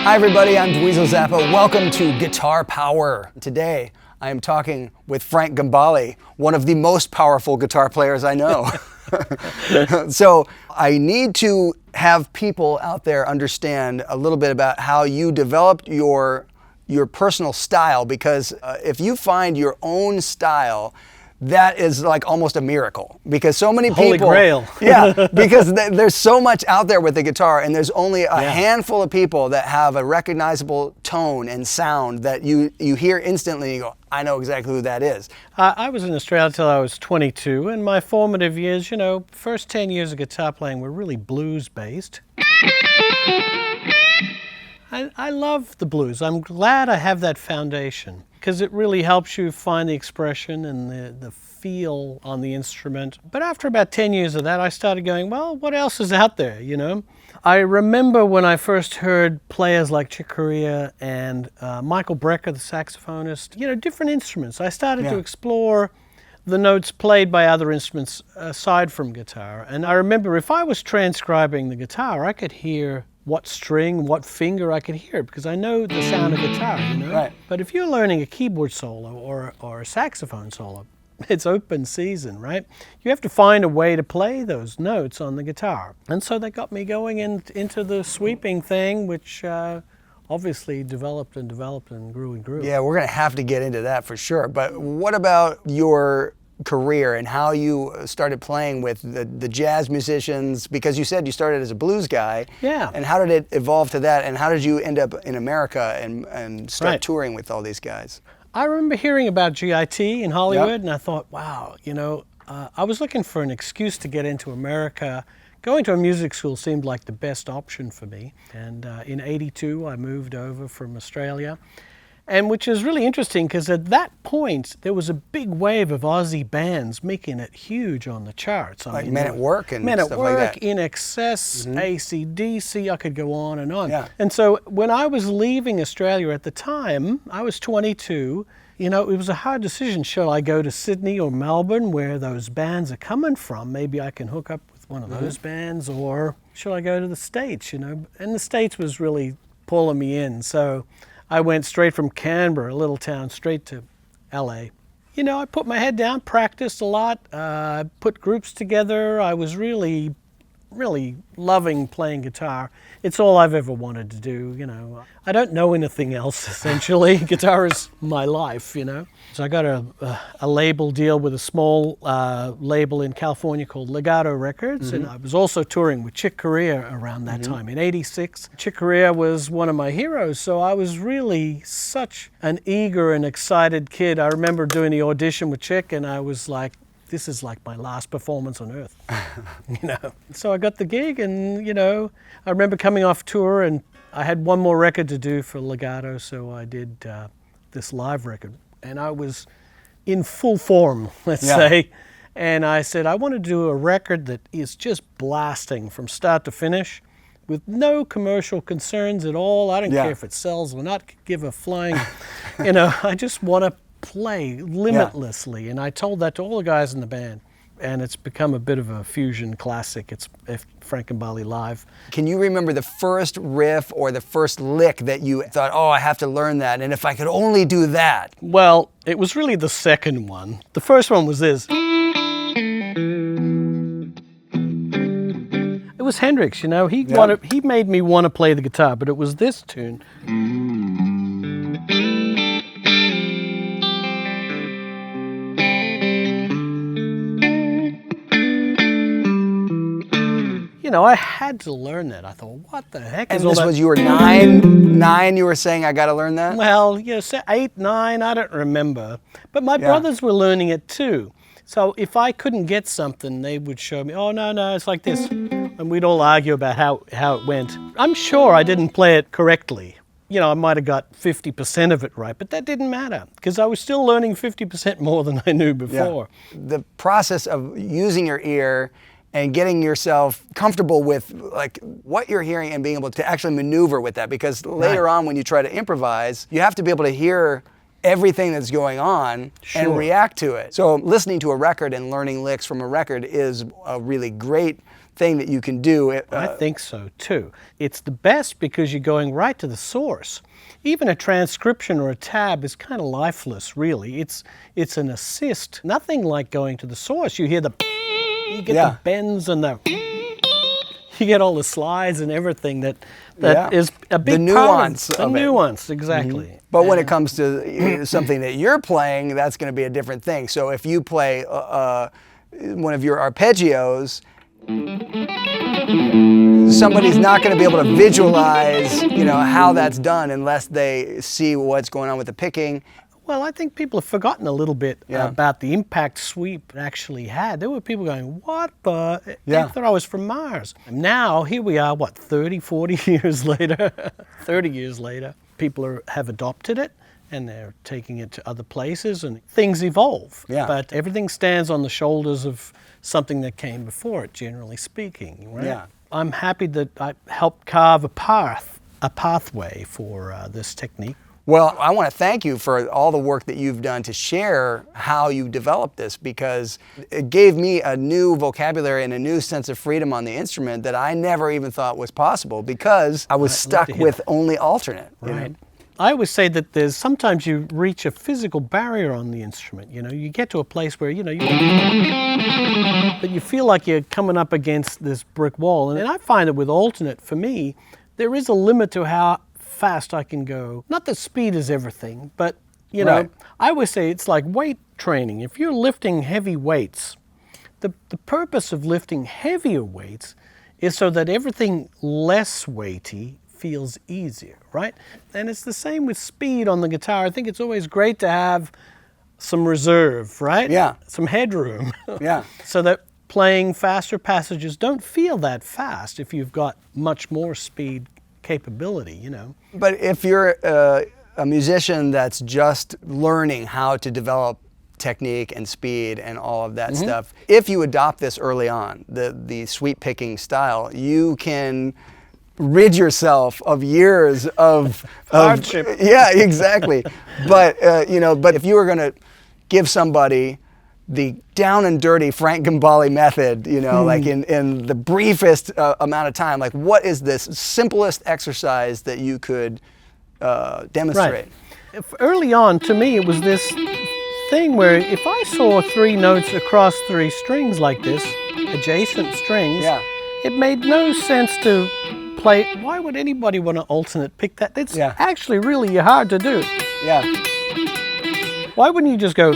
Hi everybody, I'm Dweezil Zappa. Welcome to Guitar Power. Today I am talking with Frank Gambale, one of the most powerful guitar players I know. So I need to have people out there understand a little bit about how you developed your personal style, because if you find your own style, that is like almost a miracle, because so many people— Holy Grail. Yeah, because there's so much out there with the guitar, and there's only a handful of people that have a recognizable tone and sound that you hear instantly and you go, I know exactly who that is. I was in Australia till I was 22, and my formative years, first 10 years of guitar playing were really blues-based. I love the blues. I'm glad I have that foundation, because it really helps you find the expression and the feel on the instrument. But after about 10 years of that, I started going, well, what else is out there, I remember when I first heard players like Chick Corea and Michael Brecker, the saxophonist, different instruments. I started to explore the notes played by other instruments aside from guitar. And I remember if I was transcribing the guitar, I could hear what string, what finger I could hear, because I know the sound of guitar, Right. But if you're learning a keyboard solo or a saxophone solo, it's open season, right? You have to find a way to play those notes on the guitar. And so that got me going into the sweeping thing, which obviously developed and grew and grew. Yeah, we're going to have to get into that for sure. But what about your career and how you started playing with the jazz musicians? Because you said you started as a blues guy. Yeah. And how did it evolve to that? And how did you end up in America and start touring with all these guys? I remember hearing about GIT in Hollywood, and I thought, wow, I was looking for an excuse to get into America. Going to a music school seemed like the best option for me. And in '82, I moved over from Australia. And which is really interesting, because at that point, there was a big wave of Aussie bands making it huge on the charts. Like Men at Work and Men stuff at like Work, that. In Excess, AC/DC, I could go on and on. Yeah. And so when I was leaving Australia at the time, I was 22, it was a hard decision. Should I go to Sydney or Melbourne, where those bands are coming from? Maybe I can hook up with one of those bands, or should I go to the States, And the States was really pulling me in, so I went straight from Canberra, a little town, straight to LA. I put my head down, practiced a lot, put groups together. I was really, really loving playing guitar. It's all I've ever wanted to do, I don't know anything else, essentially. Guitar is my life, So I got a label deal with a small label in California called Legato Records, and I was also touring with Chick Corea around that time. In '86, Chick Corea was one of my heroes, so I was really such an eager and excited kid. I remember doing the audition with Chick, and I was like, this is like my last performance on earth, So I got the gig, and, I remember coming off tour, and I had one more record to do for Legato, so I did this live record. And I was in full form, let's say. And I said, I want to do a record that is just blasting from start to finish with no commercial concerns at all. I don't care if it sells or not, give a flying, I just want to play limitlessly. And I told that to all the guys in the band. And it's become a bit of a fusion classic. It's Frank Gambale Live. Can you remember the first riff or the first lick that you thought, oh, I have to learn that, and if I could only do that? Well, it was really the second one. The first one was this. It was Hendrix, He made me want to play the guitar, but it was this tune. I had to learn that. I thought, what the heck is all that? And this was, you were nine, you were saying, I got to learn that? Well, 8, 9, I don't remember. But my brothers were learning it too. So if I couldn't get something, they would show me, oh, no, it's like this. And we'd all argue about how it went. I'm sure I didn't play it correctly. I might have got 50% of it right, but that didn't matter, because I was still learning 50% more than I knew before. Yeah. The process of using your ear and getting yourself comfortable with like what you're hearing and being able to actually maneuver with that, because later on when you try to improvise, you have to be able to hear everything that's going on and react to it. So listening to a record and learning licks from a record is a really great thing that you can do. I think so too. It's the best because you're going right to the source. Even a transcription or a tab is kind of lifeless, really. It's an assist. Nothing like going to the source. You hear you get the bends and you get all the slides and everything that is a big the nuance part of the nuance, exactly. Mm-hmm. But when it comes to something that you're playing, that's going to be a different thing. So if you play one of your arpeggios, somebody's not going to be able to visualize, how that's done unless they see what's going on with the picking. Well, I think people have forgotten a little bit about the impact sweep it actually had. There were people going, what the? They thought I was from Mars. And now, here we are, 30, 40 years later, 30 years later, people have adopted it and they're taking it to other places and things evolve. Yeah. But everything stands on the shoulders of something that came before it, generally speaking. Right? Yeah. I'm happy that I helped carve a pathway for this technique. Well, I want to thank you for all the work that you've done to share how you developed this, because it gave me a new vocabulary and a new sense of freedom on the instrument that I never even thought was possible because I was stuck with only alternate. Right. I always say that sometimes you reach a physical barrier on the instrument. You get to a place where, but you feel like you're coming up against this brick wall. And I find that with alternate, for me, there is a limit to how fast I can go. Not that speed is everything, but I always say it's like weight training. If you're lifting heavy weights, the purpose of lifting heavier weights is so that everything less weighty feels easier, right? And it's the same with speed on the guitar. I think it's always great to have some reserve, right? Yeah. Some headroom. Yeah. So that playing faster passages don't feel that fast if you've got much more speed capability, But if you're a musician that's just learning how to develop technique and speed and all of that stuff, if you adopt this early on, the sweep picking style, you can rid yourself of years of hardship. Yeah, exactly. But but if you were going to give somebody the down and dirty Frank Gambale method, like in the briefest amount of time, like what is this simplest exercise that you could demonstrate? Right. Early on, to me, it was this thing where if I saw 3 notes across 3 strings like this, adjacent strings, it made no sense to play. Why would anybody want to alternate pick that? It's actually really hard to do. Yeah. Why wouldn't you just go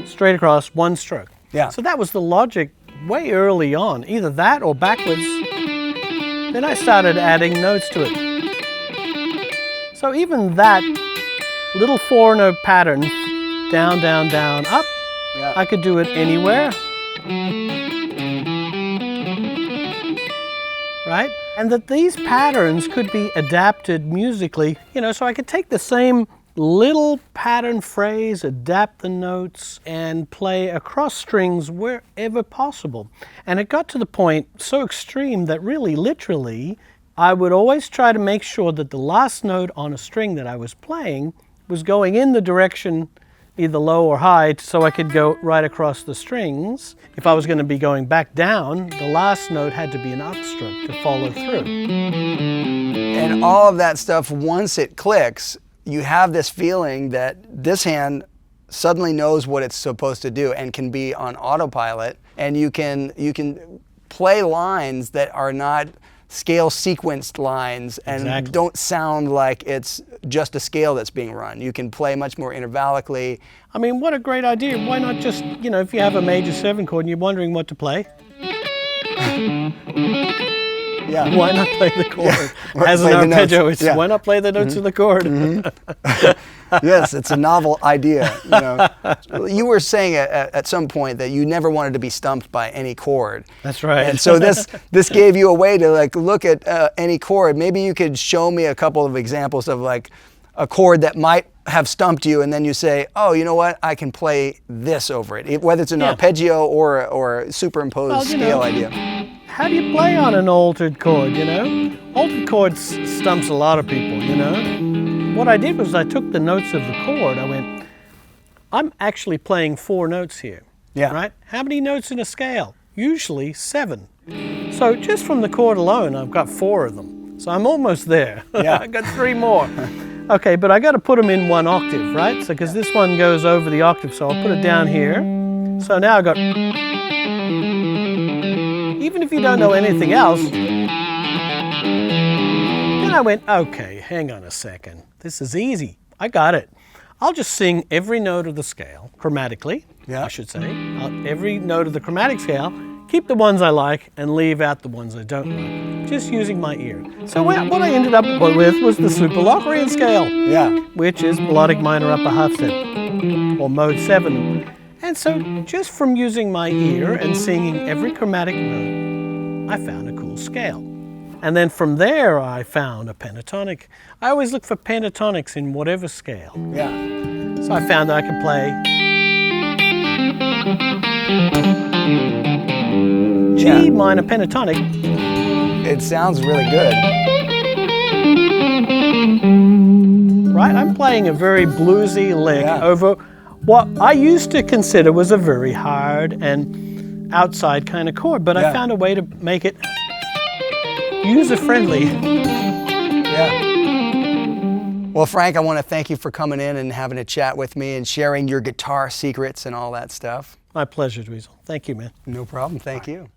straight across one stroke? Yeah. So that was the logic way early on, either that or backwards. Then I started adding notes to it. So even that little 4-note pattern, down, down, down, up, I could do it anywhere. Right? And that these patterns could be adapted musically, so I could take the same little pattern phrase, adapt the notes, and play across strings wherever possible. And it got to the point so extreme that really, literally, I would always try to make sure that the last note on a string that I was playing was going in the direction either low or high so I could go right across the strings. If I was going to be going back down, the last note had to be an upstroke to follow through. And all of that stuff, once it clicks, you have this feeling that this hand suddenly knows what it's supposed to do and can be on autopilot, and you can play lines that are not scale sequenced lines and don't sound like it's just a scale that's being run. You can play much more intervallically. I mean, what a great idea. Why not just, if you have a major 7 chord and you're wondering what to play, why not play the chord? As an arpeggio, it's why not play the notes of the chord? Yes, it's a novel idea. You were saying at some point that you never wanted to be stumped by any chord. That's right. And so this gave you a way to look at any chord. Maybe you could show me a couple of examples of a chord that might have stumped you, and then you say, oh, you know what? I can play this over it, whether it's an arpeggio or superimposed scale idea. How do you play on an altered chord, Altered chords stumps a lot of people, What I did was I took the notes of the chord, I went, I'm actually playing 4 notes here, right? How many notes in a scale? usually 7. So just from the chord alone, I've got 4 of them. So I'm almost there. Yeah. I've got 3 more. Okay, but I got to put them in 1 octave, right? So because this one goes over the octave, so I'll put it down here. So now I've got, even if you don't know anything else, then I went, okay, hang on a second. This is easy. I got it. I'll just sing every note of the scale, chromatically, I should say. Every note of the chromatic scale, keep the ones I like, and leave out the ones I don't like, just using my ear. So what I ended up with was the Super Locrian scale, which is melodic minor upper half step, or mode 7. And so just from using my ear and singing every chromatic note, I found a cool scale. And then from there, I found a pentatonic. I always look for pentatonics in whatever scale. So I found that I could play G minor pentatonic. It sounds really good. Right, I'm playing a very bluesy lick over what I used to consider was a very hard and outside kind of chord, but I found a way to make it user-friendly. Well, Frank, I want to thank you for coming in and having a chat with me and sharing your guitar secrets and all that stuff. My pleasure, Dweezil. Thank you, man. No problem. Thank you.